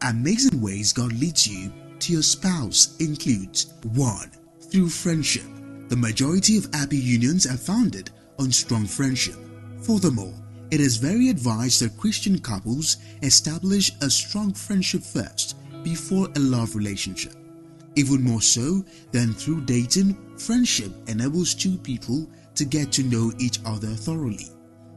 Amazing ways God leads you to your spouse includes 1. Through friendship. The majority of happy unions are founded on strong friendship. Furthermore, it is very advised that Christian couples establish a strong friendship first before a love relationship. Even more so than through dating, friendship enables two people to get to know each other thoroughly.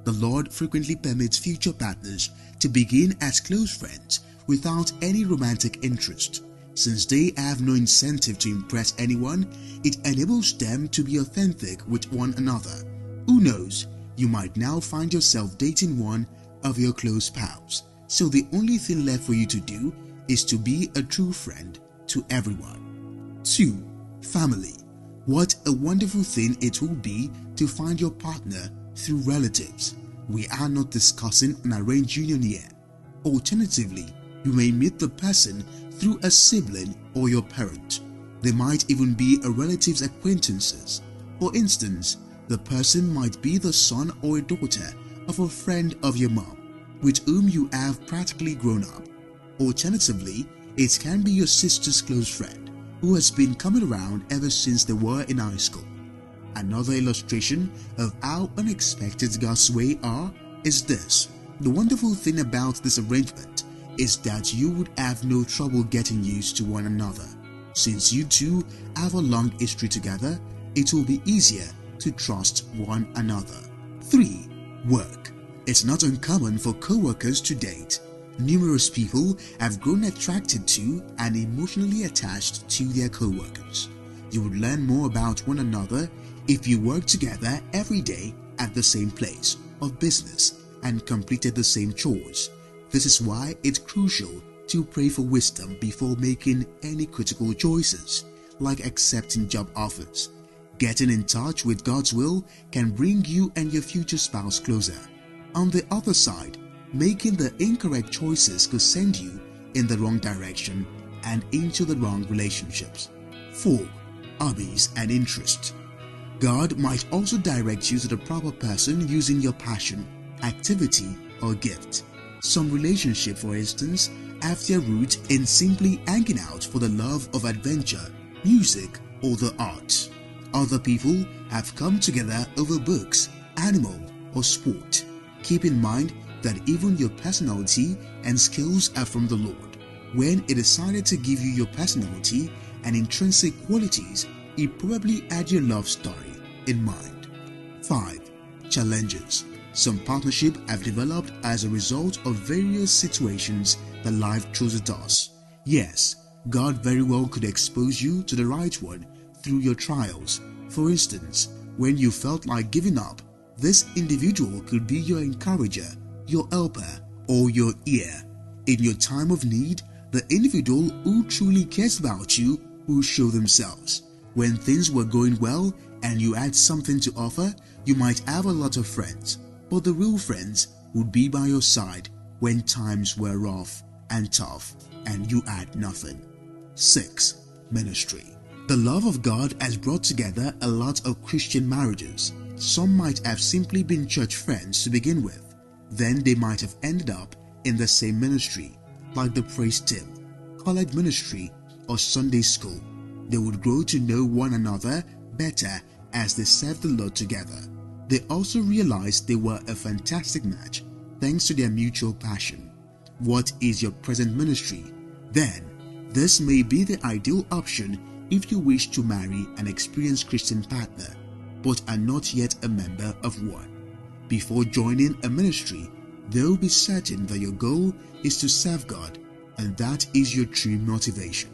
The Lord frequently permits future partners to begin as close friends without any romantic interest. Since they have no incentive to impress anyone, it enables them to be authentic with one another. Who knows, you might now find yourself dating one of your close pals. So the only thing left for you to do is to be a true friend to everyone. 2. Family. What a wonderful thing it will be to find your partner through relatives. We are not discussing an arranged union here. Alternatively, you may meet the person through a sibling or your parent. They might even be a relative's acquaintances. For instance, the person might be the son or a daughter of a friend of your mom, with whom you have practically grown up. Alternatively, it can be your sister's close friend, who has been coming around ever since they were in high school. Another illustration of how unexpected God's ways are is this. The wonderful thing about this arrangement is that you would have no trouble getting used to one another. Since you two have a long history together, it will be easier to trust one another. 3. Work. It's not uncommon for coworkers to date. Numerous people have grown attracted to and emotionally attached to their coworkers. You would learn more about one another if you work together every day at the same place of business and completed the same chores. This is why it's crucial to pray for wisdom before making any critical choices, like accepting job offers. Getting in touch with God's will can bring you and your future spouse closer. On the other side, making the incorrect choices could send you in the wrong direction and into the wrong relationships. 4. Hobbies and interests. God might also direct you to the proper person using your passion, activity, or gift. Some relationships, for instance, have their root in simply hanging out for the love of adventure, music, or the arts. Other people have come together over books, animal, or sport. Keep in mind that even your personality and skills are from the Lord. When He decided to give you your personality and intrinsic qualities, He probably had your love story in mind. 5. Challenges. Some partnerships have developed as a result of various situations that life throws at us. Yes, God very well could expose you to the right one through your trials. For instance, when you felt like giving up, this individual could be your encourager, your helper, or your ear. In your time of need, the individual who truly cares about you will show themselves. When things were going well and you had something to offer, you might have a lot of friends, but the real friends would be by your side when times were rough and tough and you had nothing. 6. Ministry. The love of God has brought together a lot of Christian marriages. Some might have simply been church friends to begin with. Then they might have ended up in the same ministry, like the praise team, college ministry, or Sunday school. They would grow to know one another better as they served the Lord together. They also realized they were a fantastic match thanks to their mutual passion. What is your present ministry? Then, this may be the ideal option if you wish to marry an experienced Christian partner, but are not yet a member of one. Before joining a ministry, they will be certain that your goal is to serve God, and that is your true motivation.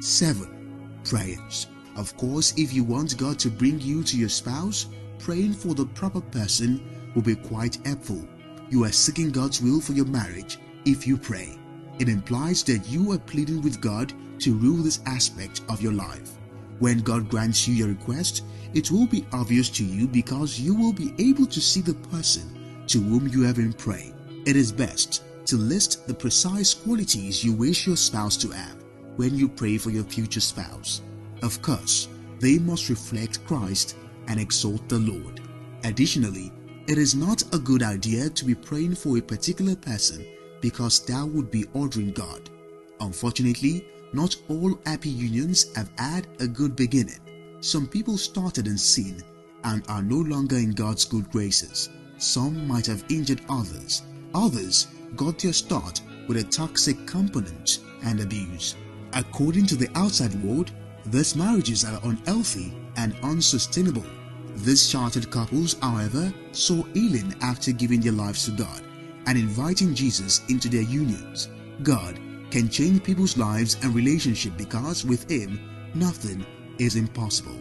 7. Prayers. Of course, if you want God to bring you to your spouse, praying for the proper person will be quite helpful. You are seeking God's will for your marriage if you pray. It implies that you are pleading with God to rule this aspect of your life. When God grants you your request, it will be obvious to you because you will be able to see the person to whom you have been praying. It is best to list the precise qualities you wish your spouse to have when you pray for your future spouse. Of course, they must reflect Christ and exalt the Lord. Additionally, it is not a good idea to be praying for a particular person because that would be ordering God. Unfortunately, not all happy unions have had a good beginning. Some people started in sin and are no longer in God's good graces. Some might have injured others. Others got their start with a toxic component and abuse. According to the outside world, these marriages are unhealthy and unsustainable. These chartered couples, however, saw healing after giving their lives to God and inviting Jesus into their unions. God can change people's lives and relationships because with Him, nothing is impossible.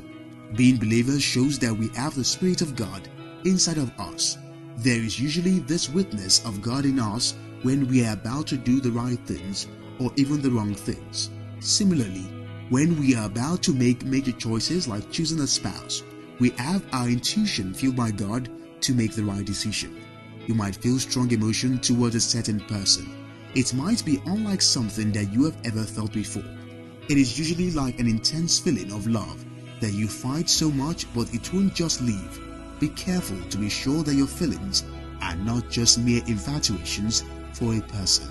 Being believers shows that we have the Spirit of God inside of us. There is usually this witness of God in us when we are about to do the right things or even the wrong things. Similarly, when we are about to make major choices like choosing a spouse, we have our intuition fueled by God to make the right decision. You might feel strong emotion towards a certain person. It might be unlike something that you have ever felt before. It is usually like an intense feeling of love that you fight so much, but it won't just leave. Be careful to be sure that your feelings are not just mere infatuations for a person.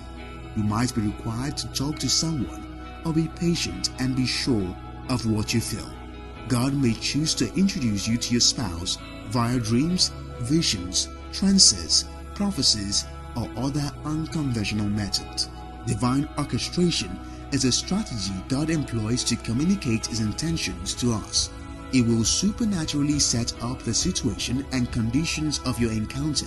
You might be required to talk to someone or be patient and be sure of what you feel. God may choose to introduce you to your spouse via dreams, visions, trances, prophecies, or other unconventional methods. Divine orchestration is a strategy God employs to communicate His intentions to us. It will supernaturally set up the situation and conditions of your encounter.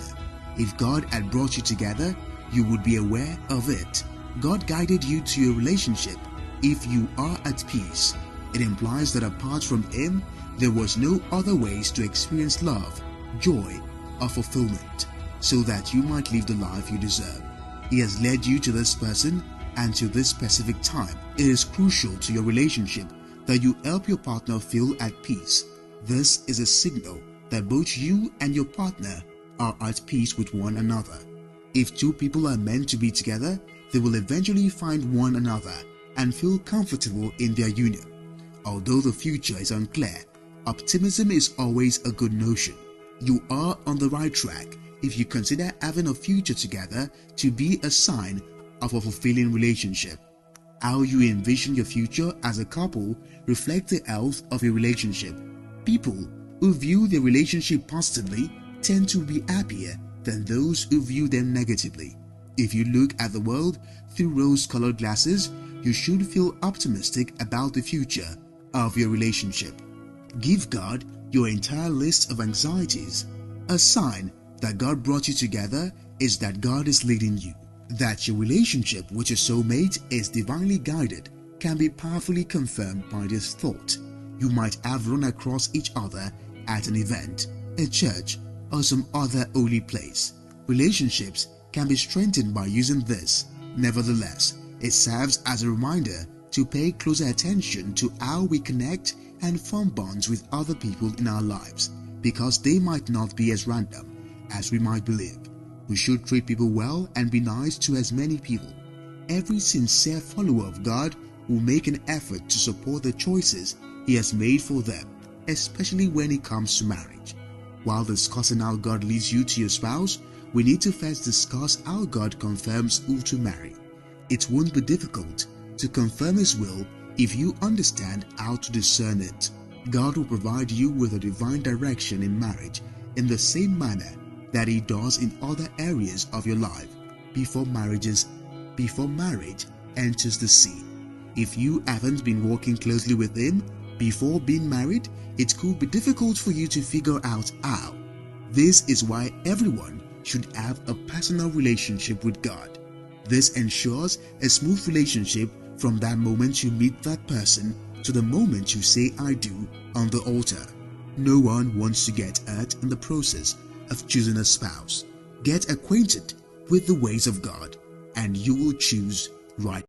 If God had brought you together, you would be aware of it. God guided you to your relationship if you are at peace. It implies that apart from Him, there was no other ways to experience love, joy, or fulfillment, so that you might live the life you deserve. He has led you to this person and to this specific time. It is crucial to your relationship that you help your partner feel at peace. This is a signal that both you and your partner are at peace with one another. If two people are meant to be together, they will eventually find one another and feel comfortable in their union. Although the future is unclear, optimism is always a good notion. You are on the right track if you consider having a future together to be a sign of a fulfilling relationship. How you envision your future as a couple reflects the health of your relationship. People who view their relationship positively tend to be happier than those who view them negatively. If you look at the world through rose-colored glasses, you should feel optimistic about the future of your relationship. Give God your entire list of anxieties. A sign that God brought you together is that God is leading you. That your relationship with your soulmate is divinely guided can be powerfully confirmed by this thought. You might have run across each other at an event, a church, or some other holy place. Relationships can be strengthened by using this. Nevertheless, it serves as a reminder to pay closer attention to how we connect and form bonds with other people in our lives, because they might not be as random as we might believe. We should treat people well and be nice to as many people. Every sincere follower of God will make an effort to support the choices He has made for them, especially when it comes to marriage. While discussing how God leads you to your spouse, we need to first discuss how God confirms who to marry. It won't be difficult to confirm His will if you understand how to discern it. God will provide you with a divine direction in marriage in the same manner that He does in other areas of your life before marriage enters the scene. If you haven't been working closely with Him before being married, it could be difficult for you to figure out how. This is why everyone should have a personal relationship with God. This ensures a smooth relationship from that moment you meet that person to the moment you say "I do" on the altar. No one wants to get hurt in the process of choosing a spouse. Get acquainted with the ways of God, and you will choose right.